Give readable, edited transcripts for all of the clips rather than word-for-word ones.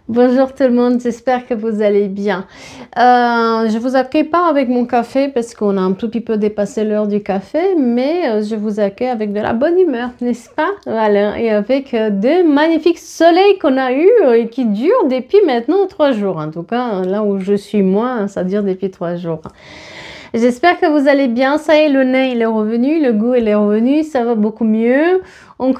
Bonjour tout le monde, j'espère que vous allez bien. Je vous accueille pas avec mon café parce qu'on a un tout petit peu dépassé l'heure du café, mais je vous accueille avec de la bonne humeur, n'est-ce pas? Voilà, et avec de magnifiques soleils qu'on a eu et qui durent depuis maintenant 3 jours. En tout cas, là où je suis moi, ça dure depuis 3 jours. J'espère que vous allez bien. Ça y est, le nez il est revenu, le goût il est revenu, ça va beaucoup mieux. On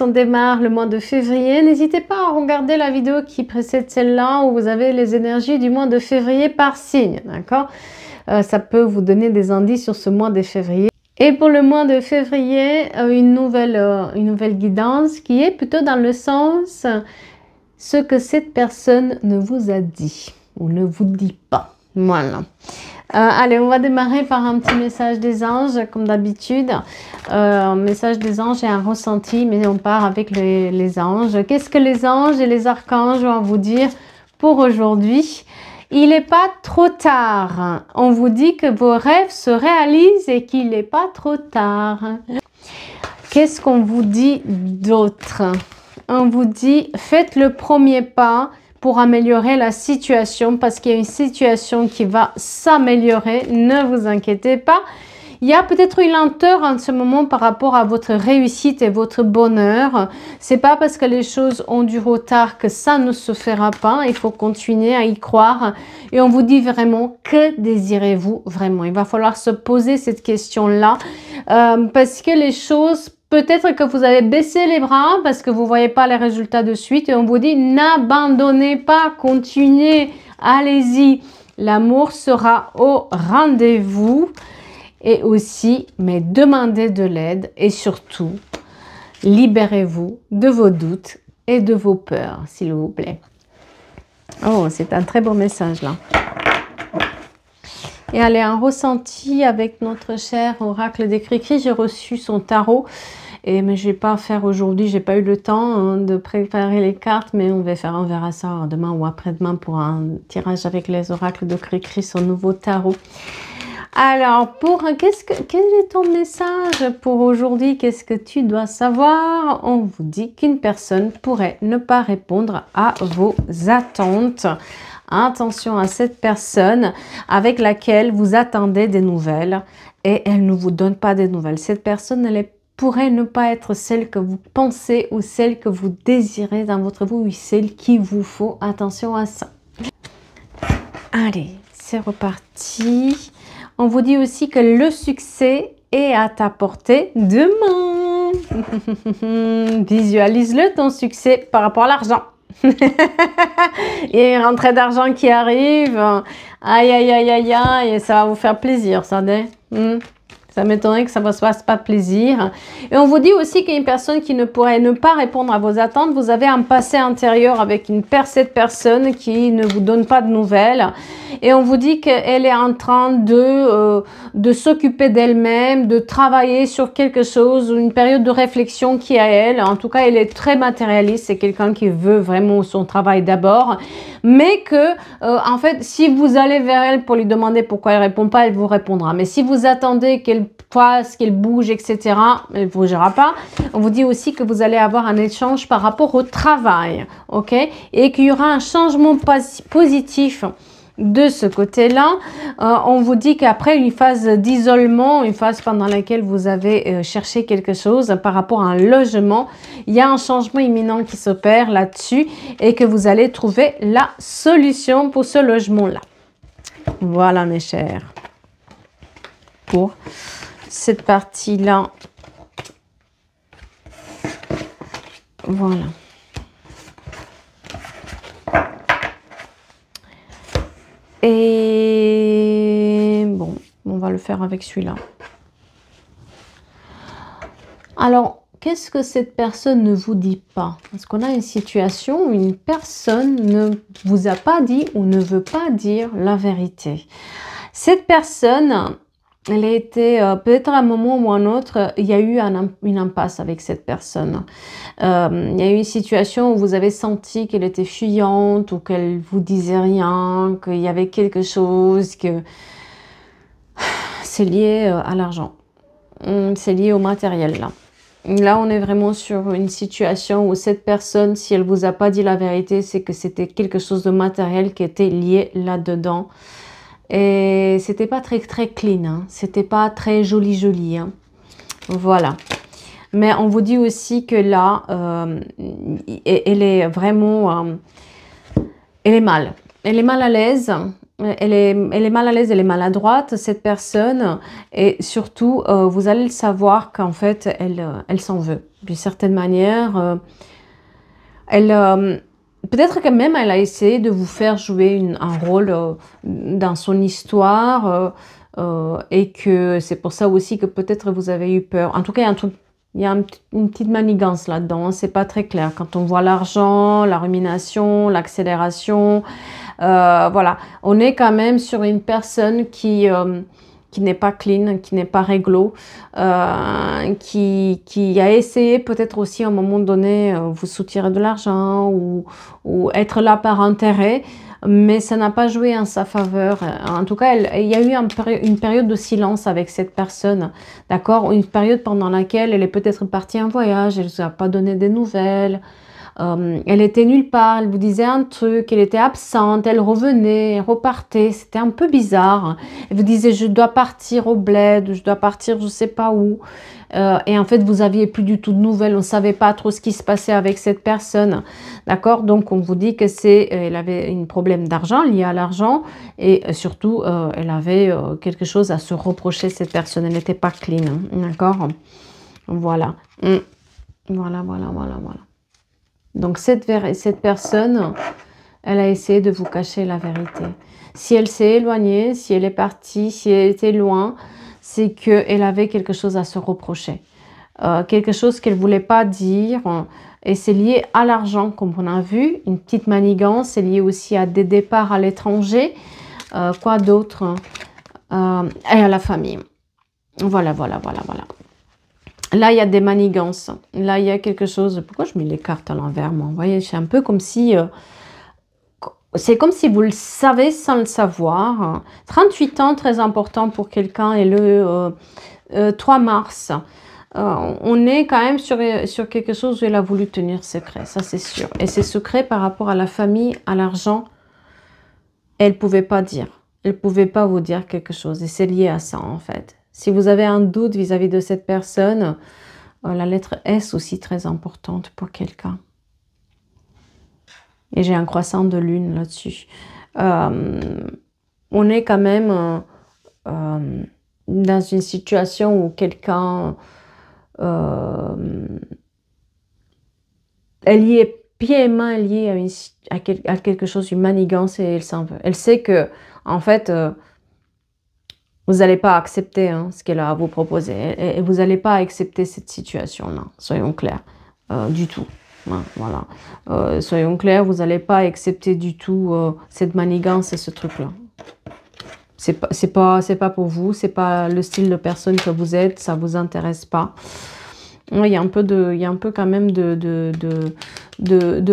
démarre le mois de février. N'hésitez pas à regarder la vidéo qui précède celle-là où vous avez les énergies du mois de février par signe, d'accord? Ça peut vous donner des indices sur ce mois de février. Et pour le mois de février, une nouvelle guidance qui est plutôt dans le sens ce que cette personne ne vous a dit ou ne vous dit pas. Voilà. Allez, on va démarrer par un petit message des anges, comme d'habitude. Un message des anges et un ressenti, mais on part avec les anges. Qu'est-ce que les anges et les archanges ont à vous dire pour aujourd'hui? Il n'est pas trop tard. On vous dit que vos rêves se réalisent et qu'il n'est pas trop tard. Qu'est-ce qu'on vous dit d'autre? On vous dit, faites le premier pas pour améliorer la situation parce qu'il y a une situation qui va s'améliorer. Ne vous inquiétez pas. Il y a peut-être une lenteur en ce moment par rapport à votre réussite et votre bonheur. C'est pas parce que les choses ont du retard que ça ne se fera pas. Il faut continuer à y croire. Et on vous dit vraiment, que désirez-vous vraiment? Il va falloir se poser cette question-là parce que les choses... Peut-être que vous avez baissé les bras parce que vous ne voyez pas les résultats de suite et on vous dit n'abandonnez pas, continuez, allez-y. L'amour sera au rendez-vous et aussi, mais demandez de l'aide et surtout, libérez-vous de vos doutes et de vos peurs, s'il vous plaît. Oh, c'est un très beau message là. Et allez, un ressenti avec notre cher oracle des Cricris. J'ai reçu son tarot, mais je ne vais pas faire aujourd'hui. J'ai pas eu le temps de préparer les cartes, mais on verra ça demain ou après-demain pour un tirage avec les oracles de Cricris, son nouveau tarot. Alors, quel est ton message pour aujourd'hui? Qu'est-ce que tu dois savoir? On vous dit qu'une personne pourrait ne pas répondre à vos attentes. Attention à cette personne avec laquelle vous attendez des nouvelles et elle ne vous donne pas des nouvelles. Cette personne, elle pourrait ne pas être celle que vous pensez ou celle que vous désirez dans votre vie ou celle qu'il vous faut. Attention à ça. Allez, c'est reparti. On vous dit aussi que le succès est à ta portée de main. Visualise-le ton succès par rapport à l'argent. Il y a une rentrée d'argent qui arrive. Aïe, aïe, aïe, aïe, aïe. Et ça va vous faire plaisir, ça. Ça m'étonnerait que ça ne vous fasse pas plaisir. Et on vous dit aussi qu'il y a une personne qui ne pourrait ne pas répondre à vos attentes. Vous avez un passé antérieur avec cette personne qui ne vous donne pas de nouvelles. Et on vous dit qu'elle est en train de s'occuper d'elle-même, de travailler sur quelque chose, une période de réflexion qui est à elle. En tout cas, elle est très matérialiste. C'est quelqu'un qui veut vraiment son travail d'abord. Mais que, en fait, si vous allez vers elle pour lui demander pourquoi elle ne répond pas, elle vous répondra. Mais si vous attendez qu'elle fasse, qu'elle bouge, etc., elle ne bougera pas. On vous dit aussi que vous allez avoir un échange par rapport au travail, ok? Et qu'il y aura un changement positif de ce côté-là. On vous dit qu'après une phase d'isolement, une phase pendant laquelle vous avez cherché quelque chose par rapport à un logement, il y a un changement imminent qui s'opère là-dessus et que vous allez trouver la solution pour ce logement-là. Voilà mes chers. Pour cette partie-là. Voilà. Et bon, on va le faire avec celui-là. Alors, qu'est-ce que cette personne ne vous dit pas? Parce qu'on a une situation où une personne ne vous a pas dit ou ne veut pas dire la vérité. Cette personne, elle a été, peut-être à un moment ou à un autre, il y a eu une impasse avec cette personne. Il y a eu une situation où vous avez senti qu'elle était fuyante ou qu'elle vous disait rien, qu'il y avait quelque chose, que c'est lié à l'argent. C'est lié au matériel là. Là, on est vraiment sur une situation où cette personne, si elle vous a pas dit la vérité, c'est que c'était quelque chose de matériel qui était lié là-dedans. Et c'était pas très clean, hein. C'était pas très joli, hein. Voilà. Mais on vous dit aussi que là, elle est vraiment, elle est mal. Elle est mal à l'aise. Elle est mal à l'aise, elle est maladroite, cette personne. Et surtout, vous allez le savoir qu'en fait, elle s'en veut. D'une certaine manière, peut-être que même elle a essayé de vous faire jouer un rôle dans son histoire. Et que c'est pour ça aussi que peut-être vous avez eu peur. En tout cas, il y a un truc. Il y a une petite manigance là-dedans, hein, c'est pas très clair. Quand on voit l'argent, la rumination, l'accélération, voilà. On est quand même sur une personne qui n'est pas clean, qui n'est pas réglo, qui a essayé peut-être aussi à un moment donné vous soutirer de l'argent ou être là par intérêt. Mais ça n'a pas joué en sa faveur. En tout cas, il y a eu une période de silence avec cette personne, d'accord? Une période pendant laquelle elle est peut-être partie en voyage, elle ne vous a pas donné des nouvelles, elle était nulle part, elle vous disait un truc, elle était absente, elle revenait, elle repartait, c'était un peu bizarre. Elle vous disait, je dois partir au bled, je dois partir je ne sais pas où. Et en fait, vous n'aviez plus du tout de nouvelles, on ne savait pas trop ce qui se passait avec cette personne. D'accord? Donc, on vous dit que elle avait un problème d'argent, lié à l'argent, et surtout, elle avait quelque chose à se reprocher, cette personne. Elle n'était pas clean. Hein, d'accord? Voilà. Voilà. Donc, cette personne, elle a essayé de vous cacher la vérité. Si elle s'est éloignée, si elle est partie, si elle était loin, c'est qu'elle avait quelque chose à se reprocher. Quelque chose qu'elle ne voulait pas dire. Et c'est lié à l'argent, comme on a vu. Une petite manigance, c'est lié aussi à des départs à l'étranger. Quoi d'autre? Et à la famille. Voilà. Là, il y a des manigances. Là, il y a quelque chose... Pourquoi je mets les cartes à l'envers, moi? Vous voyez, c'est un peu comme si... c'est comme si vous le savez sans le savoir. 38 ans, très important pour quelqu'un. Et le 3 mars, on est quand même sur quelque chose où elle a voulu tenir secret. Ça, c'est sûr. Et c'est secret par rapport à la famille, à l'argent. Elle ne pouvait pas dire. Elle ne pouvait pas vous dire quelque chose. Et c'est lié à ça, en fait. Si vous avez un doute vis-à-vis de cette personne, la lettre S aussi très importante pour quelqu'un. Et j'ai un croissant de lune là-dessus. On est quand même dans une situation où quelqu'un... elle y est pieds et mains liée à quelque chose, une manigance, et elle s'en veut. Elle sait que, en fait... vous n'allez pas accepter ce qu'elle a à vous proposer. Et vous n'allez pas accepter cette situation-là, soyons clairs, du tout. Voilà. Soyons clairs, vous n'allez pas accepter du tout cette manigance et ce truc-là. C'est pas pour vous, c'est pas le style de personne que vous êtes, ça vous intéresse pas. Il y a un peu quand même de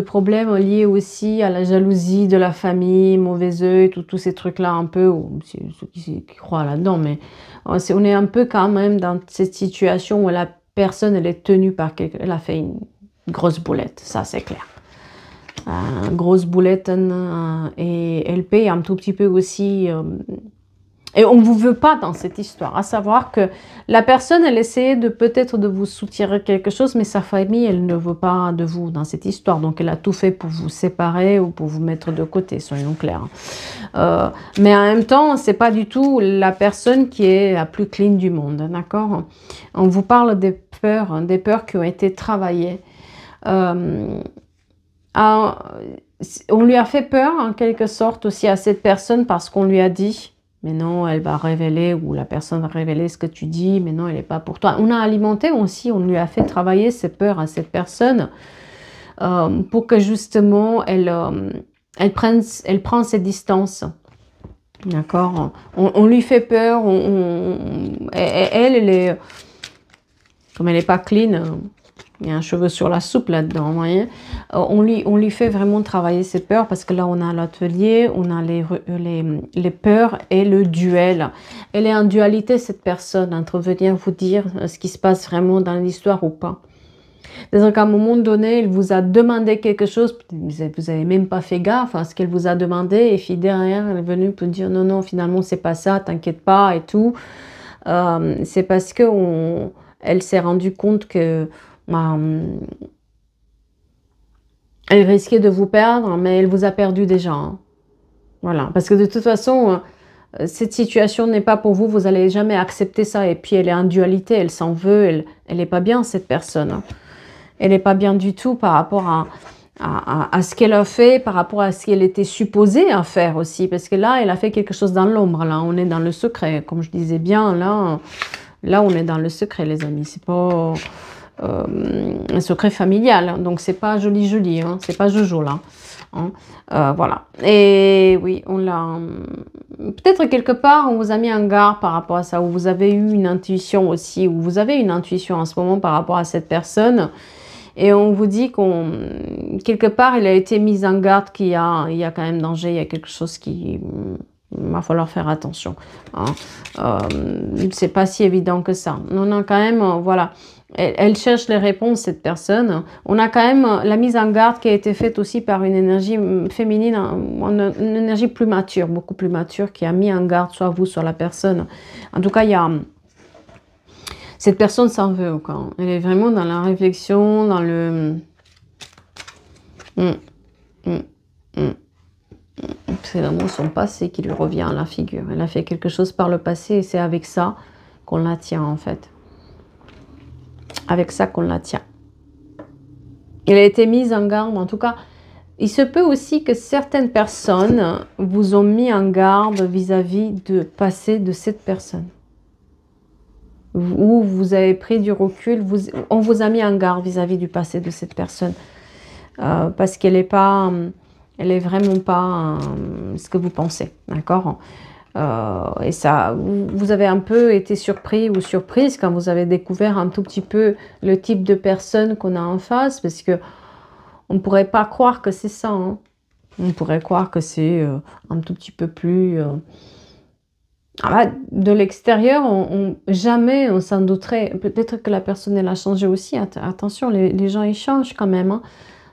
problèmes liés aussi à la jalousie de la famille, mauvais œil, tous ces trucs-là un peu, ceux qui croient là-dedans, mais on est un peu quand même dans cette situation où la personne, elle est tenue par quelqu'un, elle a fait une grosse boulette, ça c'est clair. Grosse boulette, et elle paye un tout petit peu aussi... et on ne vous veut pas dans cette histoire, à savoir que la personne, elle essayait peut-être de vous soutirer quelque chose, mais sa famille, elle ne veut pas de vous dans cette histoire. Donc, elle a tout fait pour vous séparer ou pour vous mettre de côté, soyons clairs. Mais en même temps, ce n'est pas du tout la personne qui est la plus clean du monde, d'accord? On vous parle des peurs qui ont été travaillées. On lui a fait peur, en quelque sorte, aussi à cette personne parce qu'on lui a dit... mais non, elle va révéler, ou la personne va révéler ce que tu dis, mais non, elle n'est pas pour toi. On a alimenté aussi, on lui a fait travailler ses peurs à cette personne pour que justement, elle prenne ses distances. D'accord? On lui fait peur, elle est... comme elle n'est pas clean, Il y a un cheveu sur la soupe là-dedans, vous voyez. On lui fait vraiment travailler ses peurs parce que là, on a l'atelier, on a les peurs et le duel. Elle est en dualité, cette personne, entre venir vous dire ce qui se passe vraiment dans l'histoire ou pas. C'est-à-dire qu'à un moment donné, il vous a demandé quelque chose, vous n'avez même pas fait gaffe à ce qu'elle vous a demandé, et puis derrière, elle est venue pour dire non, non, finalement, c'est pas ça, t'inquiète pas et tout. C'est parce que elle s'est rendue compte que elle risquait de vous perdre, mais elle vous a perdu déjà. Hein. Voilà, parce que de toute façon, cette situation n'est pas pour vous, vous n'allez jamais accepter ça. Et puis elle est en dualité, elle s'en veut, elle n'est pas bien cette personne. Hein. Elle n'est pas bien du tout par rapport à ce qu'elle a fait, par rapport à ce qu'elle était supposée à faire aussi. Parce que là, elle a fait quelque chose dans l'ombre. Là, on est dans le secret. Comme je disais bien, là on est dans le secret, les amis. C'est pas un secret familial. Donc, c'est pas joli, hein. C'est pas Jojo, là. Hein. Voilà. Et oui, on l'a... Peut-être quelque part, on vous a mis en garde par rapport à ça, ou vous avez eu une intuition aussi, ou vous avez une intuition en ce moment par rapport à cette personne. Et on vous dit quelque part, il a été mis en garde qu'il y a quand même danger, il y a quelque chose qui... Il va falloir faire attention. Hein. C'est pas si évident que ça. On a quand même, voilà... Elle cherche les réponses, cette personne. On a quand même la mise en garde qui a été faite aussi par une énergie féminine, une énergie plus mature, beaucoup plus mature, qui a mis en garde soit vous, soit la personne. En tout cas, il y a... Cette personne s'en veut. Quoi. Elle est vraiment dans la réflexion, dans le... C'est vraiment son passé qui lui revient à la figure. Elle a fait quelque chose par le passé et c'est avec ça qu'on la tient, en fait. Avec ça qu'on la tient. Elle a été mise en garde, en tout cas, il se peut aussi que certaines personnes vous ont mis en garde vis-à-vis du passé de cette personne. Ou vous avez pris du recul, on vous a mis en garde vis-à-vis du passé de cette personne. Parce qu'elle n'est pas, elle est vraiment pas ce que vous pensez, d'accord ? Et ça, vous avez un peu été surpris ou surprise quand vous avez découvert un tout petit peu le type de personne qu'on a en face, parce que on ne pourrait pas croire que c'est ça. Hein. On pourrait croire que c'est un tout petit peu plus... de l'extérieur, jamais on s'en douterait. Peut-être que la personne, elle a changé aussi. Attention, les gens, ils changent quand même. Hein.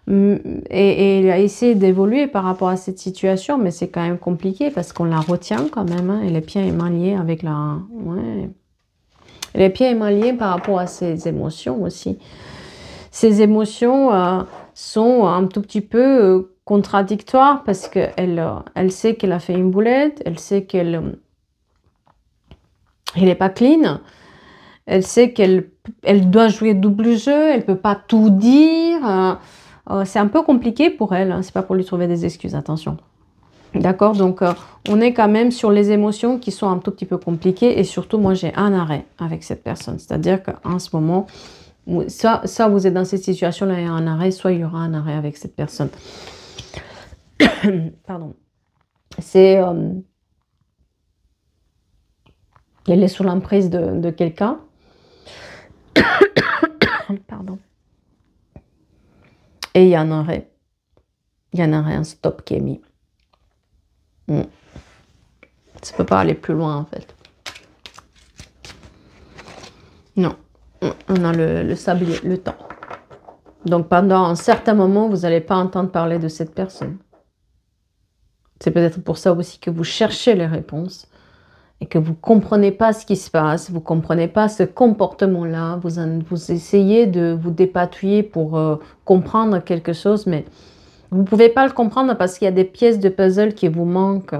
Et il a essayé d'évoluer par rapport à cette situation, mais c'est quand même compliqué parce qu'on la retient quand même. Hein, et les pieds et mains liés avec la... Ouais. Les pieds et mains liés par rapport à ses émotions aussi. Ces émotions sont un tout petit peu contradictoires parce qu'elle sait qu'elle a fait une boulette, elle sait qu'elle n'est pas clean, elle sait qu'elle doit jouer double jeu, elle ne peut pas tout dire... c'est un peu compliqué pour elle, hein. C'est pas pour lui trouver des excuses, attention. D'accord, donc on est quand même sur les émotions qui sont un tout petit peu compliquées et surtout moi j'ai un arrêt avec cette personne. C'est-à-dire qu'en ce moment, soit vous êtes dans cette situation-là, il y a un arrêt, soit il y aura un arrêt avec cette personne. Pardon. C'est... elle est sous l'emprise de quelqu'un. Pardon. Et il y a un arrêt. Il y a un arrêt, un stop qui est mis. Ça ne peut pas aller plus loin, en fait. Non. On a le sablier, le temps. Donc, pendant un certain moment, vous n'allez pas entendre parler de cette personne. C'est peut-être pour ça aussi que vous cherchez les réponses et que vous ne comprenez pas ce qui se passe, vous ne comprenez pas ce comportement-là, vous essayez de vous dépatouiller pour comprendre quelque chose, mais vous ne pouvez pas le comprendre parce qu'il y a des pièces de puzzle qui vous manquent,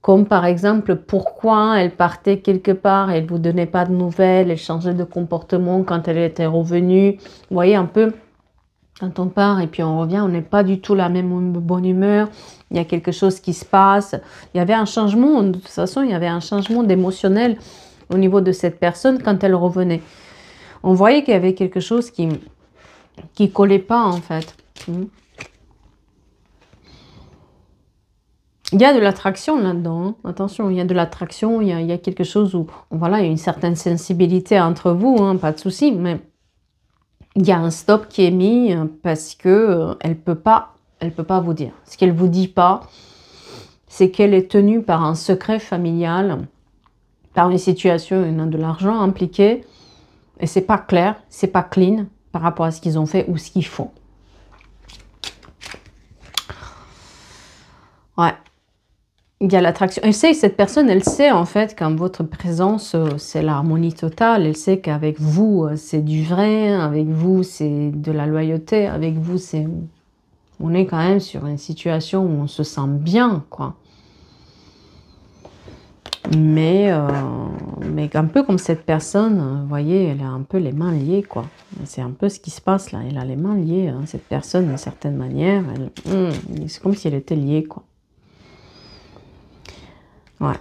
comme par exemple pourquoi elle partait quelque part, elle ne vous donnait pas de nouvelles, elle changeait de comportement quand elle était revenue, vous voyez un peu. Quand on part et puis on revient, on n'est pas du tout la même bonne humeur. Il y a quelque chose qui se passe. Il y avait un changement, de toute façon, il y avait un changement d'émotionnel au niveau de cette personne quand elle revenait. On voyait qu'il y avait quelque chose qui collait pas, en fait. Il y a de l'attraction là-dedans. Hein. Attention, il y a de l'attraction, il y a quelque chose où, voilà, il y a une certaine sensibilité entre vous, hein, pas de souci, mais... il y a un stop qui est mis parce que elle peut pas vous dire. Ce qu'elle vous dit pas, c'est qu'elle est tenue par un secret familial, par une situation où il y a de l'argent impliqué, et c'est pas clair, c'est pas clean par rapport à ce qu'ils ont fait ou ce qu'ils font. Ouais. Il y a l'attraction. Elle sait que cette personne, elle sait en fait qu'en votre présence, c'est l'harmonie totale. Elle sait qu'avec vous, c'est du vrai. Avec vous, c'est de la loyauté. Avec vous, c'est... On est quand même sur une situation où on se sent bien, quoi. Mais un peu comme cette personne, vous voyez, elle a un peu les mains liées, quoi. C'est un peu ce qui se passe là. Elle a les mains liées, hein, cette personne, d'une certaine manière. C'est comme si elle était liée, quoi. Ouais,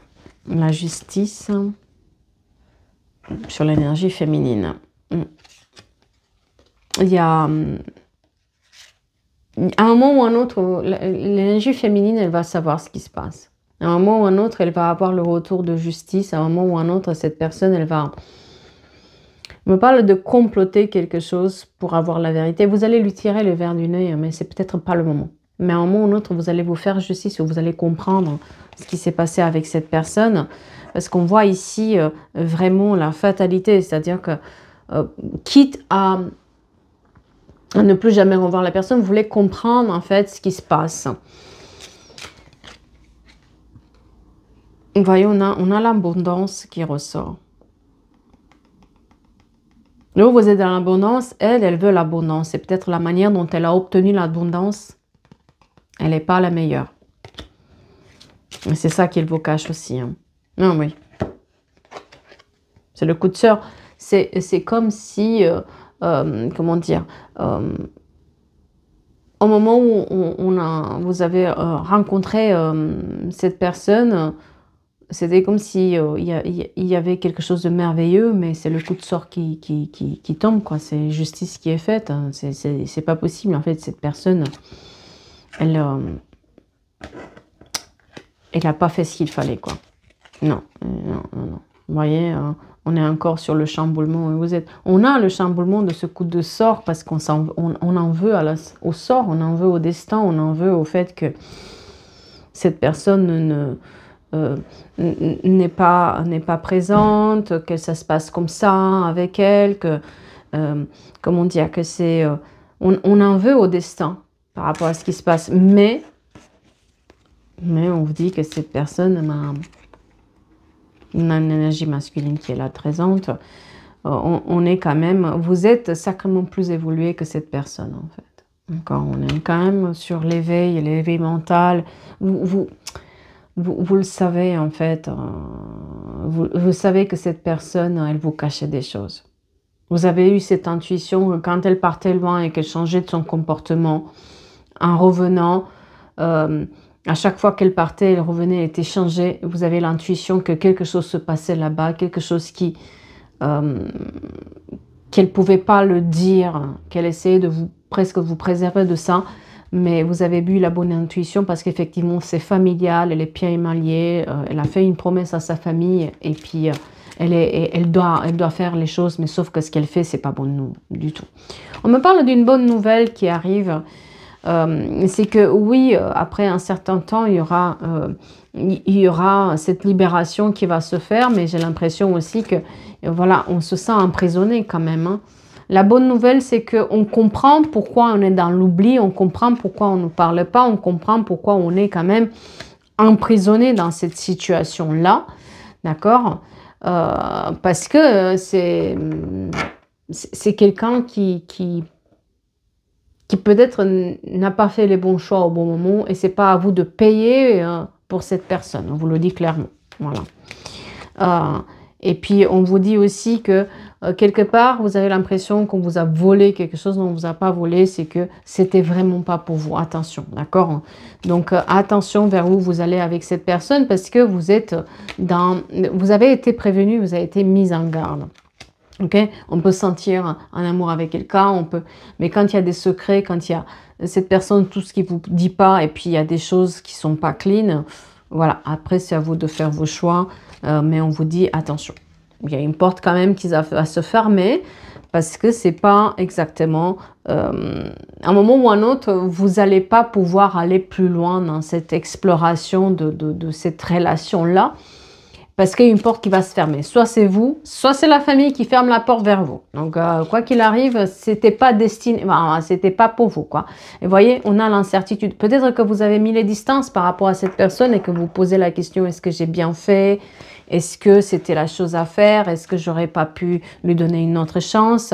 la justice sur l'énergie féminine. Il y a à un moment ou un autre, l'énergie féminine, elle va savoir ce qui se passe. À un moment ou un autre, elle va avoir le retour de justice. À un moment ou un autre, cette personne, elle va... On me parle de comploter quelque chose pour avoir la vérité. Vous allez lui tirer le verre du nez, mais c'est peut-être pas le moment. Mais à un moment ou un autre, vous allez vous faire justice ou vous allez comprendre ce qui s'est passé avec cette personne. Parce qu'on voit ici vraiment la fatalité. C'est-à-dire que, quitte à ne plus jamais revoir la personne, vous voulez comprendre en fait ce qui se passe. Vous voyez, on a l'abondance qui ressort. Là où vous êtes dans l'abondance, elle veut l'abondance. Et peut-être la manière dont elle a obtenu l'abondance, elle n'est pas la meilleure. C'est ça qu'il vous cache aussi. Hein. Ah oui. C'est le coup de sort. C'est comme si, comment dire, au moment où vous avez rencontré cette personne, c'était comme si il y avait quelque chose de merveilleux, mais c'est le coup de sort qui tombe, quoi. C'est justice qui est faite. Hein. C'est pas possible, en fait. Cette personne, elle n'a pas fait ce qu'il fallait, quoi. Non, non, non, non. Vous voyez, on est encore sur le chamboulement. On a le chamboulement de ce coup de sort parce qu'on en veut au sort, on en veut au destin, on en veut au fait que cette personne n'est pas présente, que ça se passe comme ça avec elle, que, comment dire, que c'est... on en veut au destin par rapport à ce qui se passe. Mais on vous dit que cette personne a une énergie masculine qui est là présente. On est quand même... Vous êtes sacrément plus évolué que cette personne, en fait. Encore, on est quand même sur l'éveil mental. Vous le savez, en fait. Vous savez que cette personne, elle vous cachait des choses. Vous avez eu cette intuition que quand elle partait loin et qu'elle changeait de son comportement, en revenant, à chaque fois qu'elle partait, elle revenait, elle était changée. Vous avez l'intuition que quelque chose se passait là-bas, quelque chose qu'elle ne pouvait pas le dire, qu'elle essayait de presque vous préserver de ça. Mais vous avez eu la bonne intuition parce qu'effectivement, c'est familial, elle est bien émaillée, elle a fait une promesse à sa famille et puis elle doit faire les choses, mais sauf que ce qu'elle fait, c'est pas bon du tout. On me parle d'une bonne nouvelle qui arrive, c'est que oui, après un certain temps, il y aura cette libération qui va se faire, mais j'ai l'impression aussi que, voilà, on se sent emprisonné quand même, hein. La bonne nouvelle, c'est qu'on comprend pourquoi on est dans l'oubli, on comprend pourquoi on ne parle pas, on comprend pourquoi on est quand même emprisonné dans cette situation-là, d'accord? Parce que c'est quelqu'un qui peut-être n'a pas fait les bons choix au bon moment et c'est pas à vous de payer pour cette personne, on vous le dit clairement, voilà. Et puis, on vous dit aussi que quelque part, vous avez l'impression qu'on vous a volé quelque chose, non, on ne vous a pas volé, c'est que c'était vraiment pas pour vous. Attention, d'accord? Donc, attention vers où vous allez avec cette personne parce que vous avez été prévenu, vous avez été mis en garde. Okay? On peut sentir un amour avec quelqu'un, mais quand il y a des secrets, quand il y a cette personne, tout ce qui ne vous dit pas, et puis il y a des choses qui ne sont pas clean, voilà, après c'est à vous de faire vos choix, mais on vous dit attention. Il y a une porte quand même qui va se fermer, Parce que c'est pas exactement... à un moment ou à un autre, vous n'allez pas pouvoir aller plus loin dans cette exploration de cette relation-là. Parce qu'il y a une porte qui va se fermer. Soit c'est vous, soit c'est la famille qui ferme la porte vers vous. Donc, quoi qu'il arrive, c'était pas destiné, enfin, c'était pas pour vous, quoi. Et vous voyez, on a l'incertitude. Peut-être que vous avez mis les distances par rapport à cette personne et que vous posez la question, est-ce que j'ai bien fait? Est-ce que c'était la chose à faire? Est-ce que j'aurais pas pu lui donner une autre chance?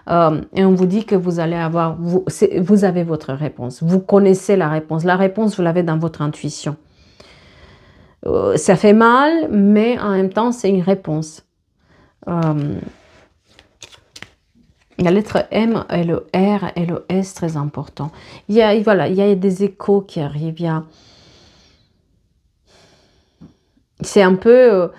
Et on vous dit que vous allez avoir, vous avez votre réponse. Vous connaissez la réponse. La réponse, vous l'avez dans votre intuition. Ça fait mal, mais en même temps, c'est une réponse. La lettre M et le R et le S, très important. Voilà, il y a des échos qui arrivent. C'est un peu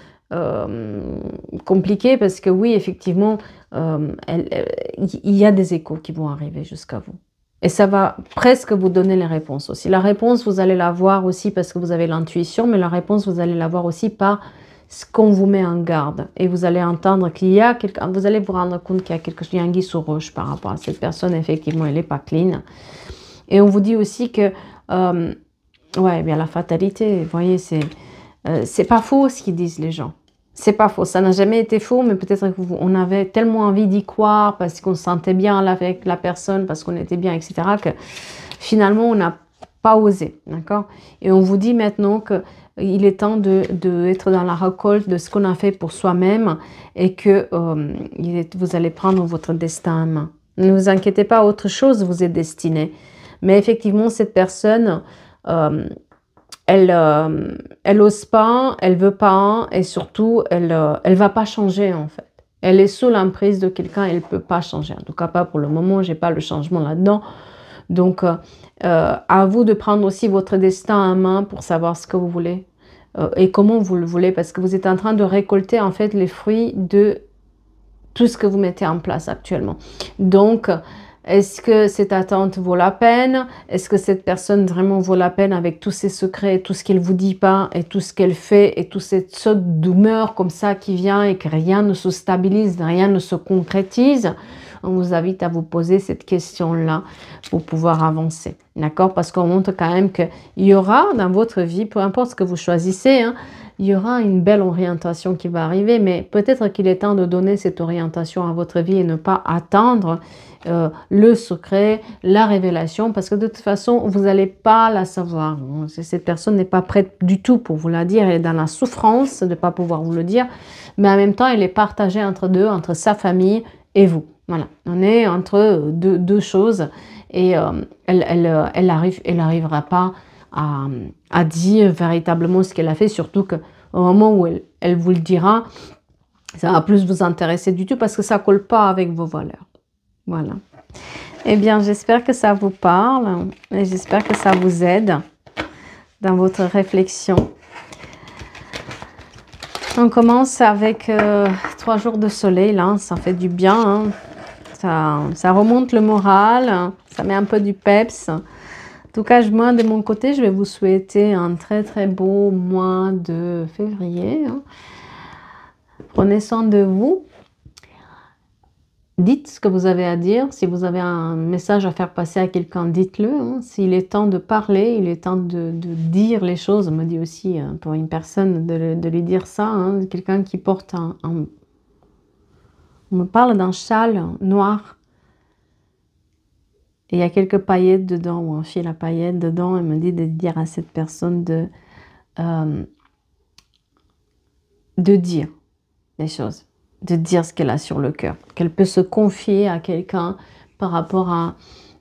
compliqué parce que oui, effectivement, il y a des échos qui vont arriver jusqu'à vous. Et ça va presque vous donner les réponses aussi. La réponse, vous allez la voir aussi parce que vous avez l'intuition, mais la réponse, vous allez la voir aussi par ce qu'on vous met en garde. Et vous allez entendre qu'il y a quelqu'un, vous allez vous rendre compte qu'il y a quelque chose, il y a un anguille sous roche par rapport à cette personne. Effectivement, elle n'est pas clean. Et on vous dit aussi que, ouais, bien la fatalité, vous voyez, c'est pas faux ce qu'ils disent les gens. C'est pas faux, ça n'a jamais été faux, mais peut-être qu'on avait tellement envie d'y croire parce qu'on se sentait bien avec la personne, parce qu'on était bien, etc., que finalement, on n'a pas osé, d'accord? Et on vous dit maintenant qu'il est temps d'être dans la récolte de ce qu'on a fait pour soi-même et que vous allez prendre votre destin en main. Ne vous inquiétez pas, autre chose vous est destiné. Mais effectivement, cette personne... elle n'ose pas, elle veut pas, et surtout, elle va pas changer en fait. Elle est sous l'emprise de quelqu'un, elle peut pas changer. En tout cas, pas pour le moment, j'ai pas le changement là-dedans. Donc, à vous de prendre aussi votre destin en main pour savoir ce que vous voulez et comment vous le voulez, parce que vous êtes en train de récolter en fait les fruits de tout ce que vous mettez en place actuellement. Donc, est-ce que cette attente vaut la peine? Est-ce que cette personne vraiment vaut la peine avec tous ses secrets, tout ce qu'elle ne vous dit pas et tout ce qu'elle fait et toute cette sorte d'humeur comme ça qui vient et que rien ne se stabilise, rien ne se concrétise? On vous invite à vous poser cette question-là pour pouvoir avancer. D'accord? Parce qu'on montre quand même qu'il y aura dans votre vie, peu importe ce que vous choisissez, hein, il y aura une belle orientation qui va arriver, mais peut-être qu'il est temps de donner cette orientation à votre vie et ne pas attendre le secret, la révélation, parce que de toute façon, vous n'allez pas la savoir. Cette personne n'est pas prête du tout pour vous la dire, elle est dans la souffrance de ne pas pouvoir vous le dire, mais en même temps, elle est partagée entre deux, entre sa famille et vous. Voilà, on est entre deux choses et elle n'arrivera pas à dire véritablement ce qu'elle a fait, surtout qu'au moment où elle vous le dira, ça va plus vous intéresser du tout parce que ça ne colle pas avec vos valeurs. Voilà. Eh bien, j'espère que ça vous parle et j'espère que ça vous aide dans votre réflexion. On commence avec 3 jours de soleil, là, ça fait du bien, hein. Ça remonte le moral, ça met un peu du peps. En tout cas, moi, de mon côté, je vais vous souhaiter un très très beau mois de février. Hein. Prenez soin de vous. Dites ce que vous avez à dire. Si vous avez un message à faire passer à quelqu'un, dites-le. Hein. S'il est temps de parler, il est temps de dire les choses. On me dit aussi, pour une personne, de lui dire ça. Hein. Quelqu'un qui porte on me parle d'un châle noir. Et il y a quelques paillettes dedans, ou un fil à paillettes dedans. Elle me dit de dire à cette personne de dire les choses. De dire ce qu'elle a sur le cœur, qu'elle peut se confier à quelqu'un par rapport à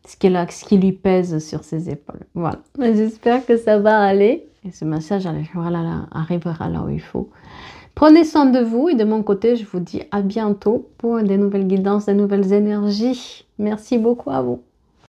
ce qui lui pèse sur ses épaules. Voilà, j'espère que ça va aller et ce message arrivera là où il faut. Prenez soin de vous et de mon côté, je vous dis à bientôt pour des nouvelles guidances, des nouvelles énergies. Merci beaucoup à vous.